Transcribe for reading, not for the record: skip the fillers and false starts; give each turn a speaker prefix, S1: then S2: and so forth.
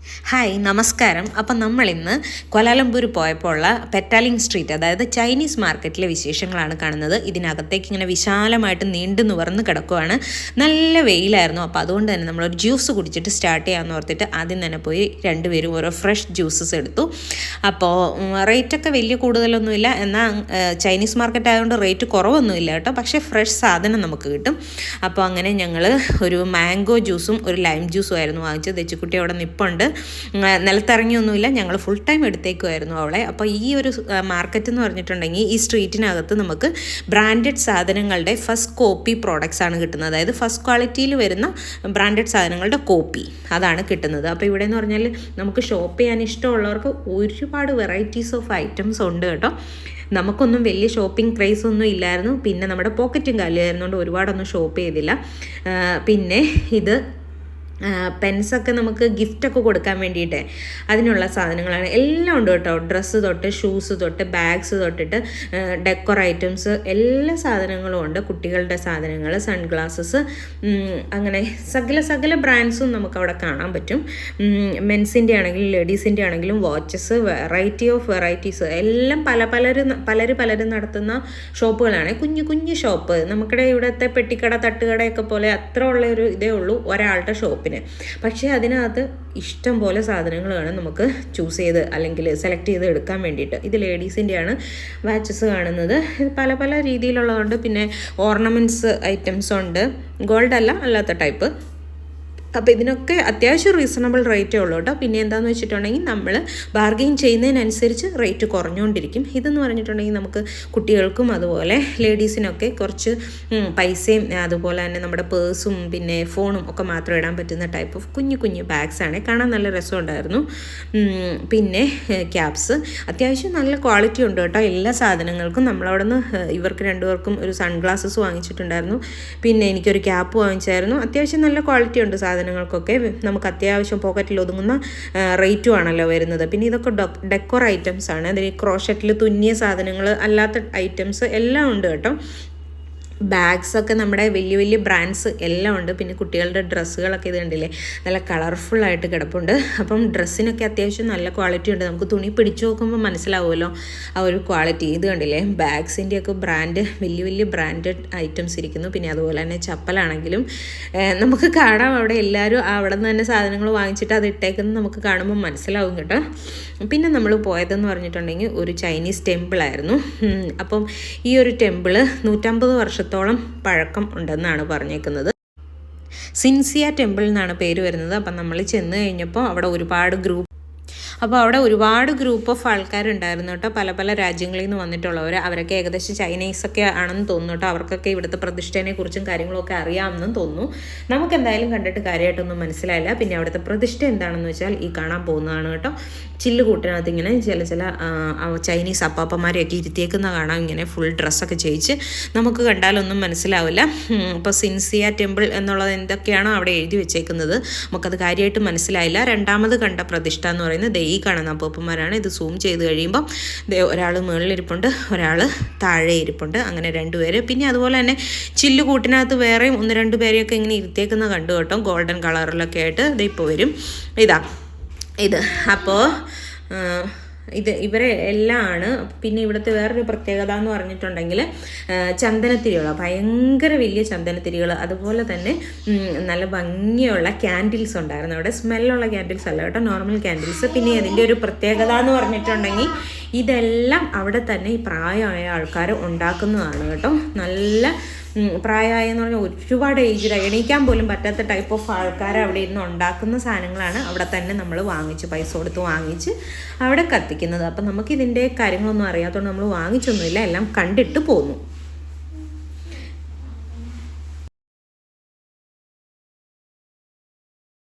S1: Hi നമസ്കാരം. അപ്പം നമ്മളിന്ന് കോലാലംപൂർ പോയപ്പോൾ ഉള്ള പെറ്റാലിംഗ് സ്ട്രീറ്റ്, അതായത് ചൈനീസ് മാർക്കറ്റിലെ വിശേഷങ്ങളാണ് കാണുന്നത്. ഇതിനകത്തേക്ക് ഇങ്ങനെ വിശാലമായിട്ട് നീണ്ടു നിവർന്ന് കിടക്കുവാണ്. നല്ല വെയിലായിരുന്നു. അപ്പോൾ അതുകൊണ്ട് തന്നെ നമ്മളൊരു ജ്യൂസ് കുടിച്ചിട്ട് സ്റ്റാർട്ട് ചെയ്യാമെന്ന് ഓർത്തിട്ട് ആദ്യം തന്നെ പോയി രണ്ടുപേരും ഓരോ ഫ്രഷ് ജ്യൂസസ് എടുത്തു. അപ്പോൾ റേറ്റൊക്കെ വലിയ കൂടുതലൊന്നുമില്ല, എന്നാൽ ചൈനീസ് മാർക്കറ്റ് ആയതുകൊണ്ട് റേറ്റ് കുറവൊന്നുമില്ല കേട്ടോ. പക്ഷേ ഫ്രഷ് സാധനം നമുക്ക് കിട്ടും. അപ്പോൾ അങ്ങനെ ഞങ്ങൾ ഒരു മാംഗോ ജ്യൂസും ഒരു ലൈം ജ്യൂസും ആയിരുന്നു വാങ്ങിച്ചത്. തെച്ചിക്കുട്ടി അവിടെ നിൽപ്പുണ്ട്, നിലത്തിറങ്ങിയൊന്നുമില്ല. ഞങ്ങൾ ഫുൾ ടൈം എടുത്തേക്കുമായിരുന്നു അവളെ. അപ്പോൾ ഈ ഒരു മാർക്കറ്റ് എന്ന് പറഞ്ഞിട്ടുണ്ടെങ്കിൽ ഈ സ്ട്രീറ്റിനകത്ത് നമുക്ക് ബ്രാൻഡഡ് സാധനങ്ങളുടെ ഫസ്റ്റ് കോപ്പി പ്രോഡക്റ്റ്സ് ആണ് കിട്ടുന്നത്. അതായത് ഫസ്റ്റ് ക്വാളിറ്റിയിൽ വരുന്ന ബ്രാൻഡഡ് സാധനങ്ങളുടെ കോപ്പി അതാണ് കിട്ടുന്നത്. അപ്പോൾ ഇവിടെ എന്ന് പറഞ്ഞാൽ നമുക്ക് ഷോപ്പ് ചെയ്യാൻ ഇഷ്ടമുള്ളവർക്ക് ഒരുപാട് വെറൈറ്റീസ് ഓഫ് ഐറ്റംസ് ഉണ്ട് കേട്ടോ. നമുക്കൊന്നും വലിയ ഷോപ്പിംഗ് ക്രൈസ് ഒന്നും ഇല്ലായിരുന്നു. പിന്നെ നമ്മുടെ പോക്കറ്റും കാലിയായിരുന്നുകൊണ്ട് ഒരുപാടൊന്നും ഷോപ്പ് ചെയ്തില്ല. പിന്നെ ഇത് പെൻസൊക്കെ നമുക്ക് ഗിഫ്റ്റൊക്കെ കൊടുക്കാൻ വേണ്ടിയിട്ട് അതിനുള്ള സാധനങ്ങളാണ്. എല്ലാം ഉണ്ട് കേട്ടോ. ഡ്രസ്സ് തൊട്ട് ഷൂസ് തൊട്ട് ബാഗ്സ് തൊട്ടിട്ട് ഡെക്കോർ ഐറ്റംസ് എല്ലാ സാധനങ്ങളും ഉണ്ട്. കുട്ടികളുടെ സാധനങ്ങൾ, സൺഗ്ലാസസ്, അങ്ങനെ സകല ബ്രാൻഡ്സും നമുക്കവിടെ കാണാൻ പറ്റും. മെൻസിൻ്റെ ആണെങ്കിലും ലേഡീസിൻ്റെ ആണെങ്കിലും വാച്ചസ്, വെറൈറ്റി ഓഫ് വെറൈറ്റീസ് എല്ലാം പലരും നടത്തുന്ന ഷോപ്പുകളാണ്. കുഞ്ഞു ഷോപ്പ്, നമുക്കിടെ ഇവിടുത്തെ പെട്ടിക്കട തട്ടുകടയൊക്കെ പോലെ അത്ര ഉള്ള ഒരു ഇതേ ഉള്ളൂ ഒരാളുടെ ഷോപ്പിന്. പക്ഷേ അതിനകത്ത് ഇഷ്ടം പോലെ സാധനങ്ങൾ വേണം നമുക്ക് ചൂസ് ചെയ്ത് അല്ലെങ്കിൽ സെലക്ട് ചെയ്ത് എടുക്കാൻ വേണ്ടിയിട്ട്. ഇത് ലേഡീസിൻ്റെയാണ് വാച്ചസ് കാണുന്നത്. ഇത് പല രീതിയിലുള്ളതുണ്ട്. പിന്നെ ഓർണമെൻറ്റ്സ് ഐറ്റംസ് ഉണ്ട്, ഗോൾഡ് അല്ലാത്ത ടൈപ്പ്. അപ്പോൾ ഇതിനൊക്കെ അത്യാവശ്യം റീസണബിൾ റേറ്റേ ഉള്ളൂ കേട്ടോ. പിന്നെ എന്താണെന്ന് വെച്ചിട്ടുണ്ടെങ്കിൽ നമ്മൾ ബാർഗെയിൻ ചെയ്യുന്നതിനനുസരിച്ച് റേറ്റ് കുറഞ്ഞുകൊണ്ടിരിക്കും. ഇതെന്ന് പറഞ്ഞിട്ടുണ്ടെങ്കിൽ നമുക്ക് കുട്ടികൾക്കും അതുപോലെ ലേഡീസിനൊക്കെ കുറച്ച് പൈസയും അതുപോലെ തന്നെ നമ്മുടെ പേഴ്സും പിന്നെ ഫോണും ഒക്കെ മാത്രം ഇടാൻ പറ്റുന്ന ടൈപ്പ് ഓഫ് കുഞ്ഞു ബാഗ്സാണ്. കാണാൻ നല്ല രസമുണ്ടായിരുന്നു. പിന്നെ ക്യാപ്സ് അത്യാവശ്യം നല്ല ക്വാളിറ്റി ഉണ്ട് കേട്ടോ എല്ലാ സാധനങ്ങൾക്കും. നമ്മളവിടെ നിന്ന് ഇവർക്ക് രണ്ടുപേർക്കും ഒരു സൺഗ്ലാസസ് വാങ്ങിച്ചിട്ടുണ്ടായിരുന്നു. പിന്നെ എനിക്കൊരു ക്യാപ്പ് വാങ്ങിച്ചായിരുന്നു. അത്യാവശ്യം നല്ല ക്വാളിറ്റി ഉണ്ട് സാധനങ്ങൾക്കൊക്കെ. നമുക്ക് അത്യാവശ്യം പോക്കറ്റിൽ ഒതുങ്ങുന്ന റേറ്റും ആണല്ലോ വരുന്നത്. പിന്നെ ഇതൊക്കെ ഡെക്കോർ ഐറ്റംസ് ആണ്. അതിൽ ക്രോഷറ്റിൽ തുന്നിയ സാധനങ്ങൾ, അല്ലാത്ത ഐറ്റംസ് എല്ലാം ഉണ്ട് കേട്ടോ. ബാഗ്സൊക്കെ നമ്മുടെ വലിയ ബ്രാൻഡ്സ് എല്ലാം ഉണ്ട്. പിന്നെ കുട്ടികളുടെ ഡ്രസ്സുകളൊക്കെ ഇത് കണ്ടില്ലേ, നല്ല കളർഫുള്ളായിട്ട് കിടപ്പുണ്ട്. അപ്പം ഡ്രസ്സിനൊക്കെ അത്യാവശ്യം നല്ല ക്വാളിറ്റി ഉണ്ട്. നമുക്ക് തുണി പിടിച്ചു നോക്കുമ്പോൾ മനസ്സിലാവുമല്ലോ ആ ഒരു ക്വാളിറ്റി. ഇത് കണ്ടില്ലേ, ബാഗ്സിൻ്റെയൊക്കെ ബ്രാൻഡ് വലിയ ബ്രാൻഡഡ് ഐറ്റംസ് ഇരിക്കുന്നു. പിന്നെ അതുപോലെ തന്നെ ചപ്പലാണെങ്കിലും നമുക്ക് കാണാം അവിടെ എല്ലാവരും അവിടെ നിന്ന് തന്നെ സാധനങ്ങൾ വാങ്ങിച്ചിട്ട് അത് ഇട്ടേക്കുന്നത് നമുക്ക് കാണുമ്പോൾ മനസ്സിലാവും കേട്ടോ. പിന്നെ നമ്മൾ പോയതെന്ന് പറഞ്ഞിട്ടുണ്ടെങ്കിൽ ഒരു ചൈനീസ് ടെമ്പിളായിരുന്നു. അപ്പം ഈ ഒരു ടെമ്പിള് 150 വർഷത്തോളം പഴക്കം ഉണ്ടെന്നാണ് പറഞ്ഞേക്കുന്നത്. സിൻസിയ ടെമ്പിൾ എന്നാണ് പേര് വരുന്നത്. അപ്പം നമ്മൾ ചെന്ന് കഴിഞ്ഞപ്പോൾ അവിടെ ഒരുപാട് ഗ്രൂപ്പ് ഓഫ് ആൾക്കാരുണ്ടായിരുന്നു കേട്ടോ. പല രാജ്യങ്ങളിൽ നിന്ന് വന്നിട്ടുള്ളവർ. അവരൊക്കെ ഏകദേശം ചൈനീസൊക്കെ ആണെന്ന് തോന്നുന്നു കേട്ടോ. അവർക്കൊക്കെ ഇവിടുത്തെ പ്രതിഷ്ഠേനെ കുറിച്ചും കാര്യങ്ങളൊക്കെ അറിയാമെന്നും തോന്നുന്നു. നമുക്ക് എന്തായാലും കണ്ടിട്ട് കാര്യമായിട്ടൊന്നും മനസ്സിലായില്ല. പിന്നെ അവിടുത്തെ പ്രതിഷ്ഠ എന്താണെന്ന് വെച്ചാൽ ഈ കാണാൻ പോകുന്നതാണ് കേട്ടോ. ചില്ലുകൂട്ടിനകത്ത് ഇങ്ങനെ ചില ചൈനീസ് അപ്പാപ്പന്മാരെയൊക്കെ ഇരുത്തിയേക്കുന്ന കാണാം. ഇങ്ങനെ ഫുൾ ഡ്രസ്സൊക്കെ ചെയ്യിച്ച് നമുക്ക് കണ്ടാലൊന്നും മനസ്സിലാവില്ല. ഇപ്പോൾ സിൻസിയ ടെമ്പിൾ എന്നുള്ളത് എന്തൊക്കെയാണോ അവിടെ എഴുതി വെച്ചേക്കുന്നത് നമുക്കത് കാര്യമായിട്ട് മനസ്സിലായില്ല. രണ്ടാമത് കണ്ട പ്രതിഷ്ഠ എന്ന് പറയുന്നത് ഈ കാണുന്ന അപ്പാപ്പന്മാരാണ്. ഇത് സൂം ചെയ്ത് കഴിയുമ്പം ഒരാൾ മുകളിലിരിപ്പുണ്ട്, ഒരാൾ താഴെ ഇരിപ്പുണ്ട്, അങ്ങനെ രണ്ടുപേര്. പിന്നെ അതുപോലെ തന്നെ ചില്ലുകൂട്ടിനകത്ത് വേറെയും 1-2 പേരെയൊക്കെ ഇങ്ങനെ ഇരുത്തേക്കുന്ന കണ്ടു കേട്ടോ. ഗോൾഡൻ കളറിലൊക്കെ ആയിട്ട് ഇതിപ്പോൾ വരും. ഇത് അപ്പോൾ ഇവരെ എല്ലാം ആണ്. പിന്നെ ഇവിടുത്തെ വേറൊരു പ്രത്യേകത എന്ന് പറഞ്ഞിട്ടുണ്ടെങ്കിൽ ചന്ദനത്തിരികൾ, ഭയങ്കര വലിയ ചന്ദനത്തിരികൾ, അതുപോലെ തന്നെ നല്ല ഭംഗിയുള്ള ക്യാൻഡിൽസ് ഉണ്ടായിരുന്നു അവിടെ. സ്മെല്ലുള്ള ക്യാൻഡിൽസ് അല്ല കേട്ടോ, നോർമൽ ക്യാൻഡിൽസ്. പിന്നെ അതിൻ്റെ ഒരു പ്രത്യേകത എന്ന് പറഞ്ഞിട്ടുണ്ടെങ്കിൽ ഇതെല്ലാം അവിടെ തന്നെ ഈ പ്രായമായ ആൾക്കാർ ഉണ്ടാക്കുന്നതാണ് കേട്ടോ. നല്ല പ്രായമായെന്ന് പറഞ്ഞാൽ ഒരുപാട് ഏജിൽ എണീക്കാൻ പോലും പറ്റാത്ത ടൈപ്പ് ഓഫ് ആൾക്കാർ അവിടെ ഇരുന്ന് ഉണ്ടാക്കുന്ന സാധനങ്ങളാണ് അവിടെ തന്നെ നമ്മൾ പൈസ കൊടുത്ത് വാങ്ങിച്ച് അവിടെ കത്തിക്കുന്നത്. അപ്പം നമുക്കിതിൻ്റെ കാര്യങ്ങളൊന്നും അറിയാത്തതുകൊണ്ട് നമ്മൾ വാങ്ങിച്ചൊന്നുമില്ല, എല്ലാം കണ്ടിട്ട് പോന്നു.